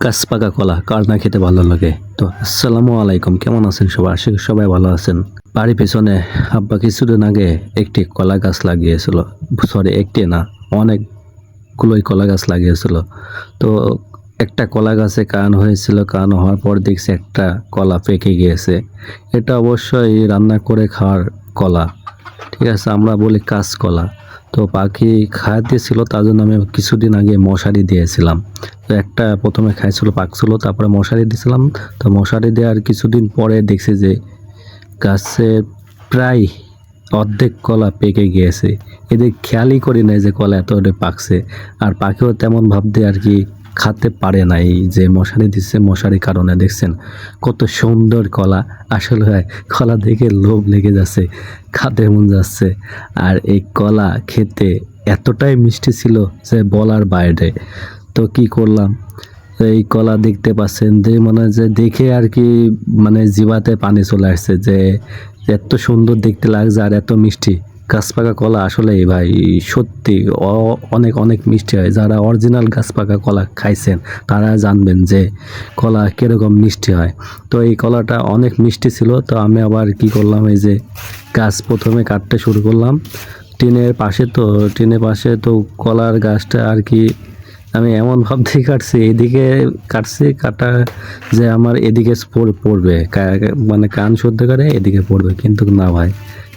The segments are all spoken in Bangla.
গাছ পাকা কলা কার না খেতে ভালো লাগে। তো আসসালামু আলাইকুম, কেমন আছেন সবাই? আশা করি সবাই ভালো আছেন। বাড়ির পেছনে আব্বা কিছুদিন আগে একটি কলা গাছ লাগিয়েছিল। সরি, একটি না, অনেকগুলোই কলা গাছ লাগিয়েছিল। তো একটা কলা গাছে কান হয়েছিল, কান হওয়ার পর দেখছি একটা কলা পেকে গিয়েছে। এটা অবশ্যই রান্না করে খাওয়ার কলা, ঠিক আছে, আমরা বলি কাঁচকলা। তো পাখি খাওয়া দিয়েছিল, তার জন্য আমি কিছুদিন আগে মশারি দিয়েছিলাম। তো একটা প্রথমে খাইছিল, পাকছিল, তারপরে মশারি দিয়েছিলাম। তো মশারি দেওয়ার কিছুদিন পরে দেখছি যে গাছের প্রায় অর্ধেক কলা পেকে গিয়েছে। এদের খেয়ালই করি নাই যে কলা এতটা পাকছে। আর পাখিও তেমন ভাবতে আর কি খাতে পারে নাই যে মশারি দিচ্ছে, মশারির কারণে। দেখছেন কত সুন্দর কলা, আসলে হয় কলা দেখে লোভ লেগে যাচ্ছে, খাতে মন যাচ্ছে। আর এই কলা খেতে এতটাই মিষ্টি ছিল যে বলার বাইরে। তো কি করলাম, এই কলা দেখতে পাচ্ছেন যে মনে হয় যে দেখে আর কি মানে জিভাতে পানি চলে আসছে যে এত সুন্দর দেখতে লাগছে আর এত মিষ্টি। গাছ পাকা কলা আসলে ভাই সত্যি অনেক অনেক মিষ্টি হয়। যারা অরিজিনাল গাছ পাকা কলা খাইছেন তারা জানবেন যে কলা কীরকম মিষ্টি হয়। তো এই কলাটা অনেক মিষ্টি ছিল। তো আমি আবার কি করলাম, এই যে গাছ প্রথমে কাটতে শুরু করলাম টিনের পাশে। তো টিনের পাশে তো কলার গাছটা আর কি আমি এমন ভাবতেই কাটছি, এদিকে কাটছি কাটা যে আমার এদিকে পড়বে, মানে কান শুদ্ধ করে এদিকে পড়বে, কিন্তু না ভাই,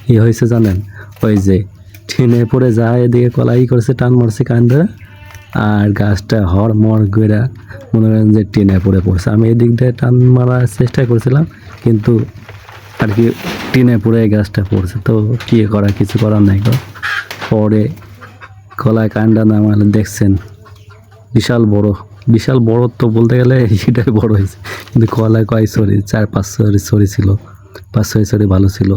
কি হয়েছে জানেন? ওই যে টিনে পড়ে যায় এদিকে কলাই করছে, টান মারছে কান ধরে, আর গাছটা হড়মড় করে মনে করেন যে টিনে পড়ে পড়ছে। আমি এদিক দিয়ে টান মারার চেষ্টা করছিলাম, কিন্তু আর কি টিনে পড়ে গাছটা পড়ছে। তো কি করা, কিছু করার নাই গো। পরে কলায় কানটা নামালে দেখছেন বিশাল বড়, বিশাল বড় তো বলতে গেলে এটাই বড় হয়েছে, কিন্তু কলায় কয় সরি 4-5 সরি ছিল, 5-6 সরি ভালো ছিল।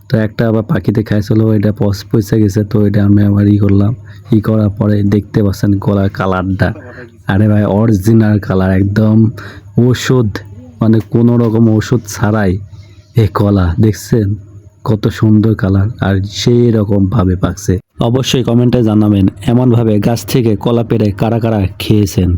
তো একটা আবার পাখিতে খাইছিল, এটা পয়সা গেছে। তো এটা আমি আবার করলাম, করার পরে দেখতে পাচ্ছেন কলার কালারটা, আরে ভাই অরিজিনাল কালার, একদম ওষুধ, মানে কোনো রকম ওষুধ ছাড়াই এই কলা। দেখছেন কত সুন্দর কালার, আর সেই রকম ভাবে পাকছে। অবশ্যই কমেন্টে জানাবেন এমনভাবে গাছ থেকে কলা পেড়ে কারা কারা খেয়েছেন।